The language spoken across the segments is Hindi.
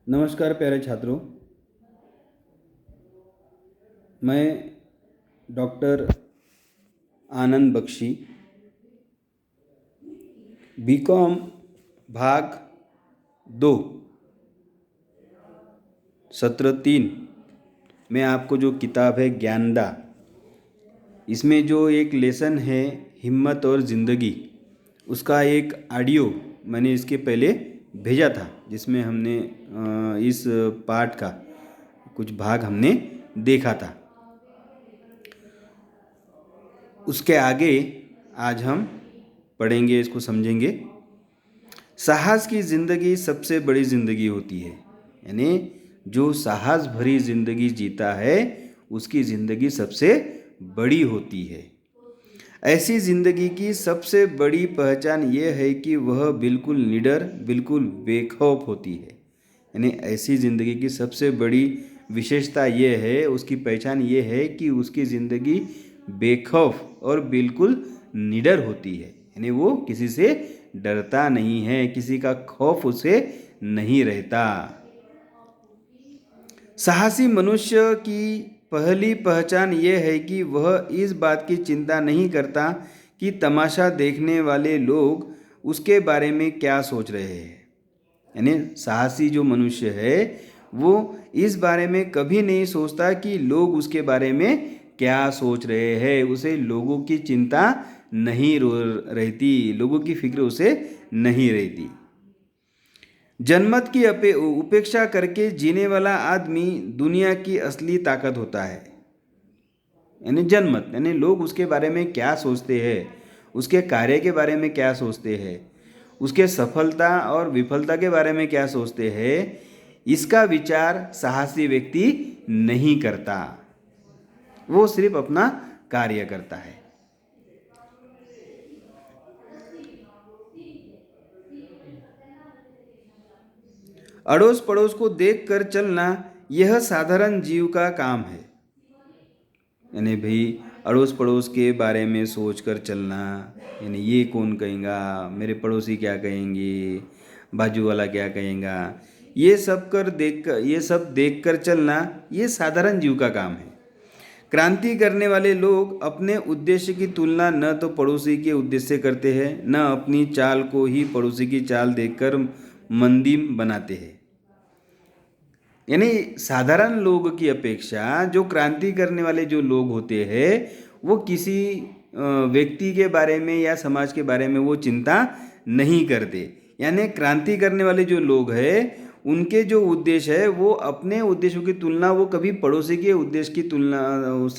नमस्कार प्यारे छात्रों। मैं डॉक्टर आनंद बख्शी बीकॉम भाग 2 सत्र 3 में आपको जो किताब है ज्ञानदा, इसमें जो एक लेसन है हिम्मत और ज़िंदगी, उसका एक ऑडियो मैंने इसके पहले भेजा था, जिसमें हमने इस पाठ का कुछ भाग हमने देखा था। उसके आगे आज हम पढ़ेंगे, इसको समझेंगे। साहस की ज़िंदगी सबसे बड़ी ज़िंदगी होती है, यानी जो साहस भरी ज़िंदगी जीता है उसकी ज़िंदगी सबसे बड़ी होती है। ऐसी ज़िंदगी की सबसे बड़ी पहचान ये है कि वह बिल्कुल निडर, बिल्कुल बेखौफ होती है। यानी ऐसी ज़िंदगी की सबसे बड़ी विशेषता ये है, उसकी पहचान ये है कि उसकी ज़िंदगी बेखौफ और बिल्कुल निडर होती है। यानी वो किसी से डरता नहीं है, किसी का खौफ उसे नहीं रहता। साहसी मनुष्य की पहली पहचान ये है कि वह इस बात की चिंता नहीं करता कि तमाशा देखने वाले लोग उसके बारे में क्या सोच रहे हैं। यानी साहसी जो मनुष्य है वो इस बारे में कभी नहीं सोचता कि लोग उसके बारे में क्या सोच रहे हैं। उसे लोगों की चिंता नहीं रहती, लोगों की फिक्र उसे नहीं रहती। जनमत की उपेक्षा करके जीने वाला आदमी दुनिया की असली ताकत होता है। यानी जनमत यानी लोग उसके बारे में क्या सोचते हैं, उसके कार्य के बारे में क्या सोचते हैं, उसके सफलता और विफलता के बारे में क्या सोचते हैं, इसका विचार साहसी व्यक्ति नहीं करता। वो सिर्फ अपना कार्य करता है। अड़ोस पड़ोस को देख कर चलना यह साधारण जीव का काम है। यानी भाई अड़ोस पड़ोस के बारे में सोच कर चलना, यानी ये कौन कहेगा, मेरे पड़ोसी क्या कहेंगे, बाजू वाला क्या कहेगा, ये सब देख कर चलना ये साधारण जीव का काम है। क्रांति करने वाले लोग अपने उद्देश्य की तुलना न तो पड़ोसी के उद्देश्य से करते हैं, न अपनी चाल को ही पड़ोसी की चाल देखकर मंदिम बनाते हैं। यानी साधारण लोगों की अपेक्षा जो क्रांति करने वाले जो लोग होते हैं वो किसी व्यक्ति के बारे में या समाज के बारे में वो चिंता नहीं करते। यानी क्रांति करने वाले जो लोग हैं उनके जो उद्देश्य है वो अपने उद्देश्यों की तुलना वो कभी पड़ोसी के उद्देश्य की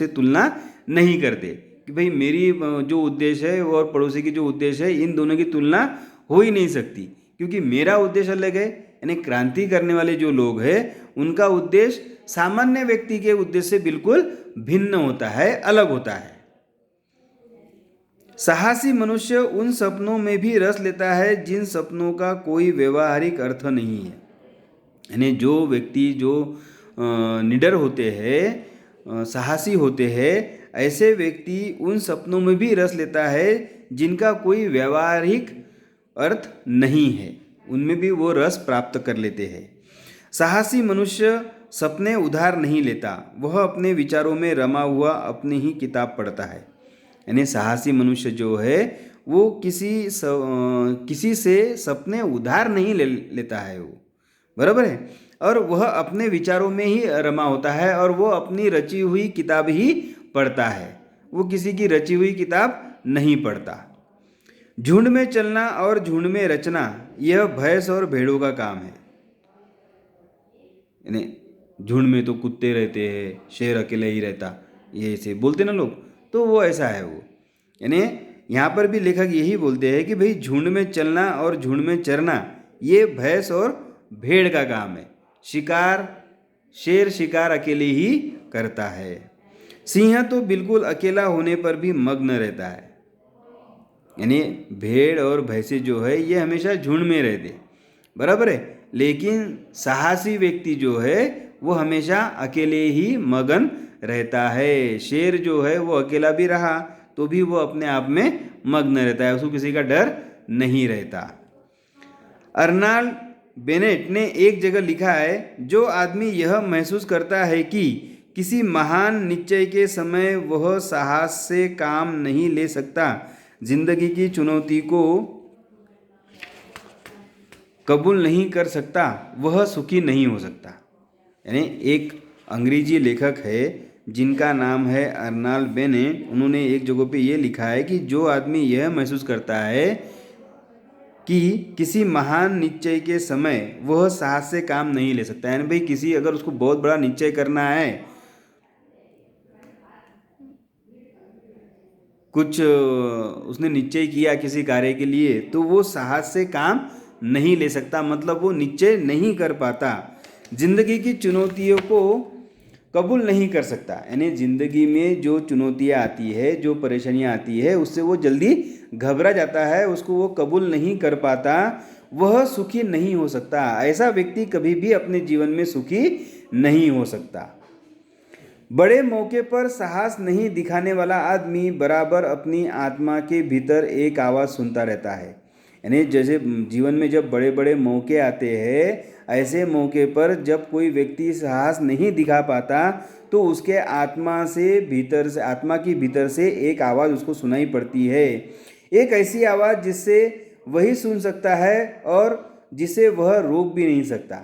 तुलना नहीं करते कि भाई मेरी जो उद्देश्य है और पड़ोसी की जो उद्देश्य है इन दोनों की तुलना हो ही नहीं सकती, क्योंकि मेरा उद्देश्य अलग है। यानी क्रांति करने वाले जो लोग हैं उनका उद्देश्य सामान्य व्यक्ति के उद्देश्य से बिल्कुल भिन्न होता है, अलग होता है। साहसी मनुष्य उन सपनों में भी रस लेता है जिन सपनों का कोई व्यवहारिक अर्थ नहीं है। यानी जो व्यक्ति जो निडर होते हैं, साहसी होते हैं, ऐसे व्यक्ति उन सपनों में भी रस लेता है जिनका कोई व्यवहारिक अर्थ नहीं है, उनमें भी वो रस प्राप्त कर लेते हैं। साहसी मनुष्य सपने उधार नहीं लेता, वह अपने विचारों में रमा हुआ अपनी ही किताब पढ़ता है। यानी साहसी मनुष्य जो है वो किसी से सपने उधार नहीं लेता है, वो बराबर है, और वह अपने विचारों में ही रमा होता है और वो अपनी रची हुई किताब ही पढ़ता है, वो किसी की रची हुई किताब नहीं पढ़ता। झुंड में चलना और झुंड में रचना यह भैंस और भेड़ों का काम है। यानी झुंड में तो कुत्ते रहते हैं, शेर अकेले ही रहता, ये ऐसे बोलते ना लोग, तो वो ऐसा है वो। यानी यहाँ पर भी लेखक यही बोलते हैं कि भाई झुंड में चलना और झुंड में चरना ये भैंस और भेड़ का काम है। शेर शिकार अकेले ही करता है। सिंह तो बिल्कुल अकेला होने पर भी मग्न रहता है। यानी भेड़ और भैंसे जो है ये हमेशा झुंड में रहते, बराबर है, लेकिन साहसी व्यक्ति जो है वो हमेशा अकेले ही मगन रहता है। शेर जो है वो अकेला भी रहा तो भी वो अपने आप में मग्न रहता है, उसको किसी का डर नहीं रहता। अर्नाल्ड बेनेट ने एक जगह लिखा है, जो आदमी यह महसूस करता है कि किसी महान निश्चय के समय वह साहस से काम नहीं ले सकता, जिंदगी की चुनौती को कबूल नहीं कर सकता, वह सुखी नहीं हो सकता। यानी एक अंग्रेजी लेखक है जिनका नाम है अर्नाल्ड बेनेट। उन्होंने एक जगह पे ये लिखा है कि जो आदमी यह महसूस करता है कि किसी महान निश्चय के समय वह साहस से काम नहीं ले सकता, यानी भाई किसी अगर उसको बहुत बड़ा निश्चय करना है, कुछ उसने निश्चय किया किसी कार्य के लिए, तो वो साहस से काम नहीं ले सकता, मतलब वो निश्चय नहीं कर पाता, जिंदगी की चुनौतियों को कबूल नहीं कर सकता। यानी ज़िंदगी में जो चुनौतियाँ आती है, जो परेशानियाँ आती है, उससे वो जल्दी घबरा जाता है, उसको वो कबूल नहीं कर पाता, वह सुखी नहीं हो सकता। ऐसा व्यक्ति कभी भी अपने जीवन में सुखी नहीं हो सकता। बड़े मौके पर साहस नहीं दिखाने वाला आदमी बराबर अपनी आत्मा के भीतर एक आवाज़ सुनता रहता है। यानी जैसे जीवन में जब बड़े बड़े मौके आते हैं, ऐसे मौके पर जब कोई व्यक्ति साहस नहीं दिखा पाता, तो उसके आत्मा की भीतर से एक आवाज़ उसको सुनाई पड़ती है। एक ऐसी आवाज़ जिससे वही सुन सकता है और जिसे वह रोक भी नहीं सकता।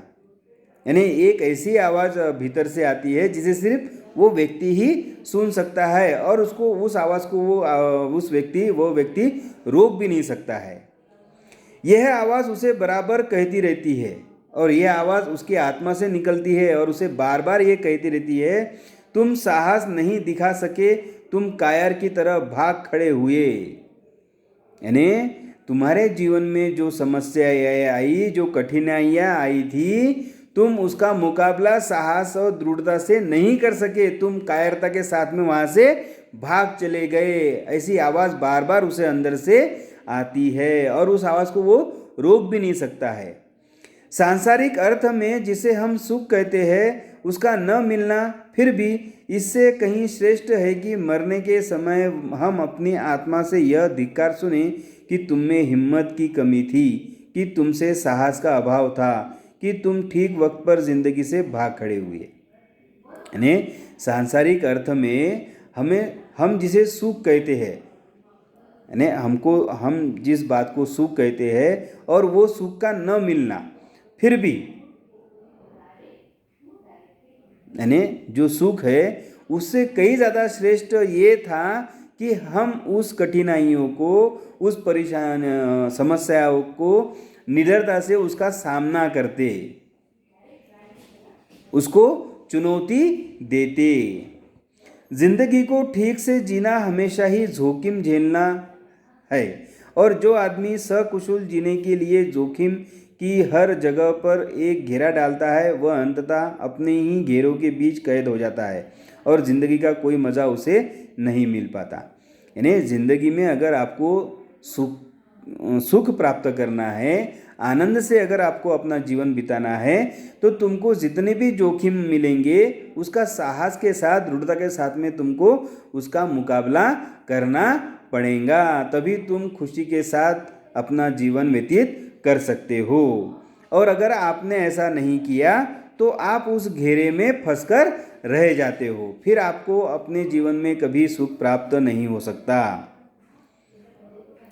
यानी एक ऐसी आवाज़ भीतर से आती है जिसे सिर्फ वो व्यक्ति ही सुन सकता है, और उसको उस आवाज़ को वो व्यक्ति रोक भी नहीं सकता है। यह आवाज़ उसे बराबर कहती रहती है, और यह आवाज़ उसकी आत्मा से निकलती है और उसे बार बार ये कहती रहती है, तुम साहस नहीं दिखा सके, तुम कायर की तरह भाग खड़े हुए। यानी तुम्हारे जीवन में जो समस्याएं आई, जो कठिनाइयाँ आई थी, तुम उसका मुकाबला साहस और दृढ़ता से नहीं कर सके, तुम कायरता के साथ में वहाँ से भाग चले गए। ऐसी आवाज़ बार बार उसे अंदर से आती है, और उस आवाज़ को वो रोक भी नहीं सकता है। सांसारिक अर्थ में जिसे हम सुख कहते हैं, उसका न मिलना फिर भी इससे कहीं श्रेष्ठ है कि मरने के समय हम अपनी आत्मा से यह धिक्कार सुने कि तुम में हिम्मत की कमी थी, कि तुमसे साहस का अभाव था, कि तुम ठीक वक्त पर जिंदगी से भाग खड़े हुए। यानी सांसारिक अर्थ में हम जिसे सुख कहते हैं, यानी हम जिस बात को सुख कहते हैं, और वो सुख का न मिलना फिर भी, यानी जो सुख है उससे कई ज़्यादा श्रेष्ठ ये था कि हम उस कठिनाइयों को, उस समस्याओं को निडरता से उसका सामना करते, उसको चुनौती देते। जिंदगी को ठीक से जीना हमेशा ही जोखिम झेलना है, और जो आदमी सकुशल जीने के लिए जोखिम की हर जगह पर एक घेरा डालता है, वह अंततः अपने ही घेरों के बीच कैद हो जाता है, और ज़िंदगी का कोई मज़ा उसे नहीं मिल पाता। यानी ज़िंदगी में अगर आपको सुख प्राप्त करना है, आनंद से अगर आपको अपना जीवन बिताना है, तो तुमको जितने भी जोखिम मिलेंगे उसका साहस के साथ, दृढ़ता के साथ में तुमको उसका मुकाबला करना पड़ेगा, तभी तुम खुशी के साथ अपना जीवन व्यतीत कर सकते हो। और अगर आपने ऐसा नहीं किया तो आप उस घेरे में फंसकर रह जाते हो, फिर आपको अपने जीवन में कभी सुख प्राप्त नहीं हो सकता,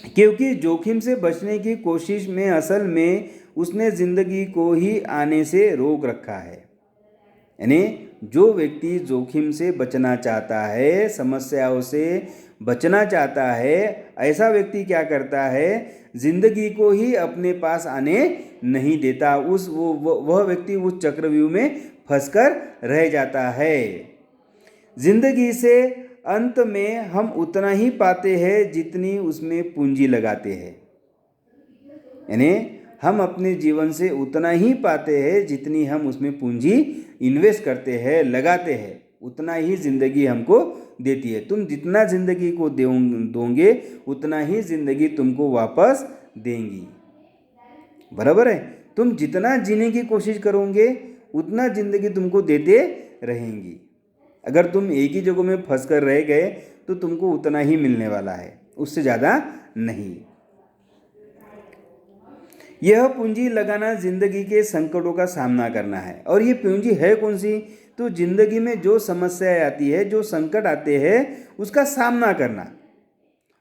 क्योंकि जोखिम से बचने की कोशिश में असल में उसने जिंदगी को ही आने से रोक रखा है। यानी जो व्यक्ति जोखिम से बचना चाहता है, समस्याओं से बचना चाहता है, ऐसा व्यक्ति क्या करता है, जिंदगी को ही अपने पास आने नहीं देता। वह व्यक्ति उस चक्रव्यूह में फंसकर रह जाता है। जिंदगी से अंत में हम उतना ही पाते हैं जितनी उसमें पूंजी लगाते हैं। यानी हम अपने जीवन से उतना ही पाते हैं जितनी हम उसमें पूंजी इन्वेस्ट करते हैं, लगाते हैं, उतना ही ज़िंदगी हमको देती है। तुम जितना ज़िंदगी को दोगे उतना ही ज़िंदगी तुमको वापस देंगी। बराबर है? तुम जितना जीने की कोशिश करोगे उतना ज़िंदगी तुमको देते रहेंगी। अगर तुम एक ही जगह में फंस कर रह गए तो तुमको उतना ही मिलने वाला है, उससे ज़्यादा नहीं। यह पूंजी लगाना जिंदगी के संकटों का सामना करना है। और ये पूंजी है कौन सी? तो जिंदगी में जो समस्याएं आती है, जो संकट आते हैं, उसका सामना करना।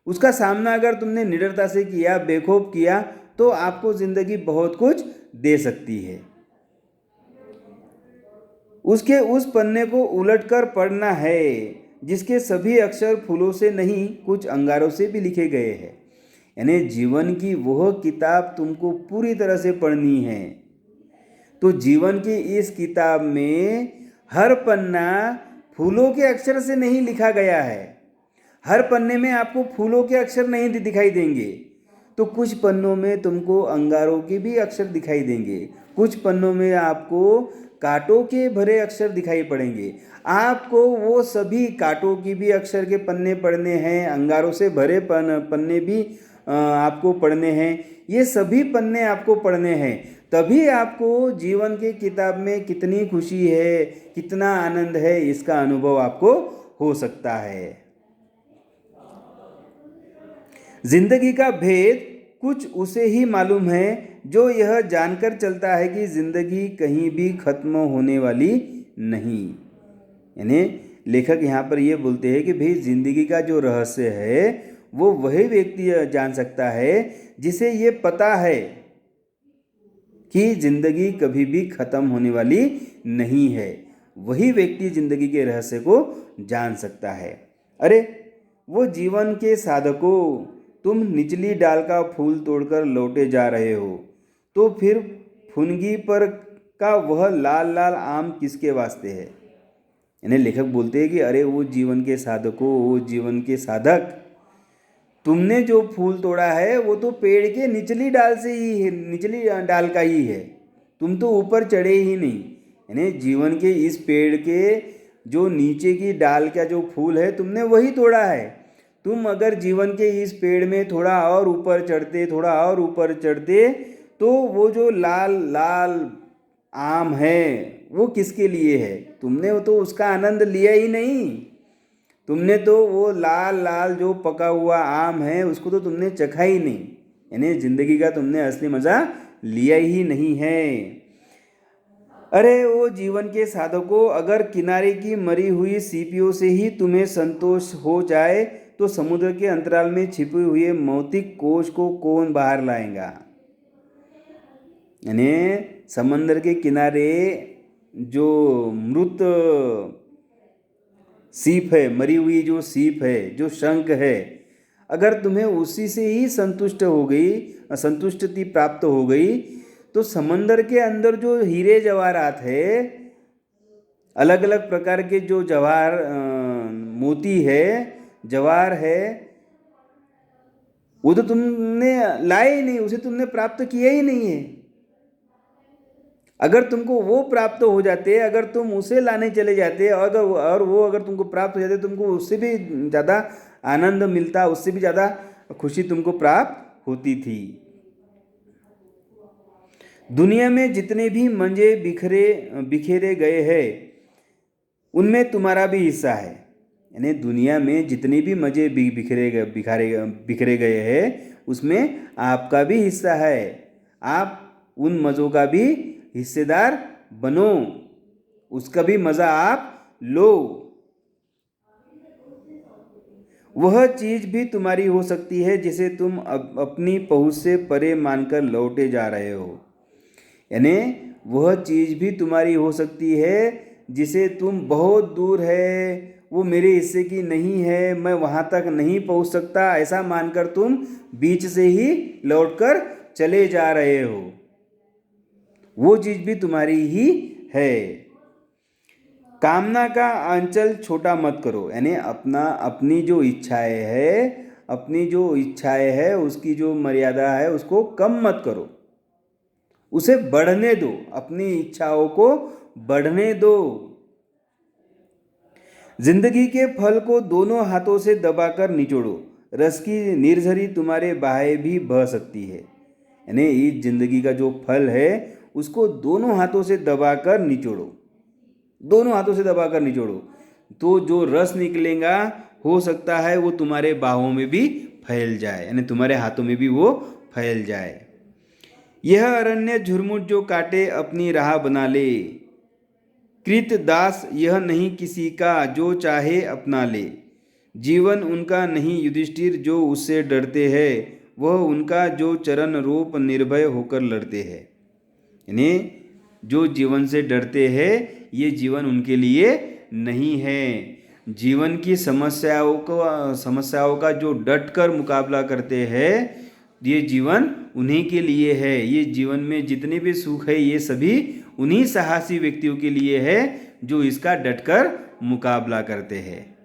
उसका सामना अगर तुमने निडरता से किया, बेखौफ किया, तो आपको जिंदगी बहुत कुछ दे सकती है। उसके उस पन्ने को उलटकर पढ़ना है जिसके सभी अक्षर फूलों से नहीं, कुछ अंगारों से भी लिखे गए हैं। यानी जीवन की वह किताब तुमको पूरी तरह से पढ़नी है। तो जीवन की इस किताब में हर पन्ना फूलों के अक्षर से नहीं लिखा गया है। हर पन्ने में आपको फूलों के अक्षर नहीं दिखाई देंगे। तो कुछ पन्नों में तुमको अंगारों के भी अक्षर दिखाई देंगे, कुछ पन्नों में आपको कांटों के भरे अक्षर दिखाई पड़ेंगे। आपको वो सभी कांटों की भी अक्षर के पन्ने पढ़ने हैं, अंगारों से भरे पन्ने भी आपको पढ़ने हैं। ये सभी पन्ने आपको पढ़ने हैं, तभी आपको जीवन की किताब में कितनी खुशी है, कितना आनंद है, इसका अनुभव आपको हो सकता है। जिंदगी का भेद कुछ उसे ही मालूम है जो यह जानकर चलता है कि जिंदगी कहीं भी खत्म होने वाली नहीं। यानी लेखक यहाँ पर ये बोलते हैं कि भाई जिंदगी का जो रहस्य है वो वही व्यक्ति जान सकता है जिसे ये पता है कि जिंदगी कभी भी खत्म होने वाली नहीं है। वही व्यक्ति जिंदगी के रहस्य को जान सकता है। अरे वो जीवन के साधकों, तुम निचली डाल का फूल तोड़कर लौटे जा रहे हो, तो फिर फुनगी पर का वह लाल लाल आम किसके वास्ते है? यानी लेखक बोलते हैं कि अरे वो जीवन के साधकों, वो जीवन के साधक, तुमने जो फूल तोड़ा है वो तो पेड़ के निचली डाल से ही है, निचली डाल का ही है, तुम तो ऊपर चढ़े ही नहीं। यानी जीवन के इस पेड़ के जो नीचे की डाल का जो फूल है तुमने वही तोड़ा है। तुम अगर जीवन के इस पेड़ में थोड़ा और ऊपर चढ़ते, थोड़ा और ऊपर चढ़ते, तो वो जो लाल लाल आम है वो किसके लिए है? तुमने तो उसका आनंद लिया ही नहीं। तुमने तो वो लाल लाल जो पका हुआ आम है उसको तो तुमने चखा ही नहीं। यानी जिंदगी का तुमने असली मजा लिया ही नहीं है। अरे वो जीवन के साधकों, अगर किनारे की मरी हुई सीपियों से ही तुम्हें संतोष हो जाए तो समुद्र के अंतराल में छिपे हुए मौतिक कोश को कौन बाहर लाएगा? यानी समंदर के किनारे जो मृत सीप है, मरी हुई जो सीप है, जो शंख है, अगर तुम्हें उसी से ही संतुष्टि प्राप्त हो गई, तो समंदर के अंदर जो हीरे जवाहरात है, अलग अलग प्रकार के जो जवाहर मोती है, जवाहर है, वो तो तुमने लाए ही नहीं, उसे तुमने प्राप्त किया ही नहीं है। अगर तुमको वो प्राप्त हो जाते, अगर तुम उसे लाने चले जाते, अगर तुमको प्राप्त हो जाते, तुमको उससे भी ज़्यादा आनंद मिलता, उससे भी ज़्यादा खुशी तुमको प्राप्त होती थी। दुनिया में जितने भी मंजे बिखेरे गए हैं उनमें तुम्हारा भी हिस्सा है। यानी दुनिया में जितने भी मजे बिखरे गए हैं उसमें आपका भी हिस्सा है। आप उन मज़ों का भी हिस्सेदार बनो, उसका भी मज़ा आप लो। वह चीज़ भी तुम्हारी हो सकती है जिसे तुम अपनी पहुँच से परे मानकर लौटे जा रहे हो। यानी वह चीज़ भी तुम्हारी हो सकती है जिसे तुम बहुत दूर है, वो मेरे हिस्से की नहीं है, मैं वहाँ तक नहीं पहुँच सकता, ऐसा मानकर तुम बीच से ही लौटकर चले जा रहे हो। वो चीज़ भी तुम्हारी ही है। कामना का अंचल छोटा मत करो। यानी अपनी जो इच्छाएं है उसकी जो मर्यादा है उसको कम मत करो, उसे बढ़ने दो, अपनी इच्छाओं को बढ़ने दो। जिंदगी के फल को दोनों हाथों से दबाकर निचोड़ो, रस की निर्झरी तुम्हारे बाहें भी बह सकती है। यानी इस जिंदगी का जो फल है उसको दोनों हाथों से दबाकर निचोड़ो, दोनों हाथों से दबाकर निचोड़ो, तो जो रस निकलेगा हो सकता है वो तुम्हारे बाहों में भी फैल जाए, यानी तुम्हारे हाथों में भी वो फैल जाए। यह अरण्य झुरमुट जो काटे अपनी राह बना ले, कृत दास यह नहीं किसी का जो चाहे अपना ले। जीवन उनका नहीं युधिष्ठिर जो उससे डरते हैं, वह उनका जो चरण रोप निर्भय होकर लड़ते हैं। यानी जो जीवन से डरते हैं ये जीवन उनके लिए नहीं है। जीवन की समस्याओं का जो डट कर मुकाबला करते हैं ये जीवन उन्हीं के लिए है। ये जीवन में जितने भी सुख है ये सभी उन्हीं साहसी व्यक्तियों के लिए है जो इसका डटकर मुकाबला करते हैं।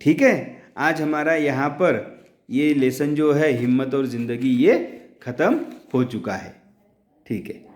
ठीक है, आज हमारा यहाँ पर ये लेसन जो है हिम्मत और ज़िंदगी ये ख़त्म हो चुका है। ठीक है।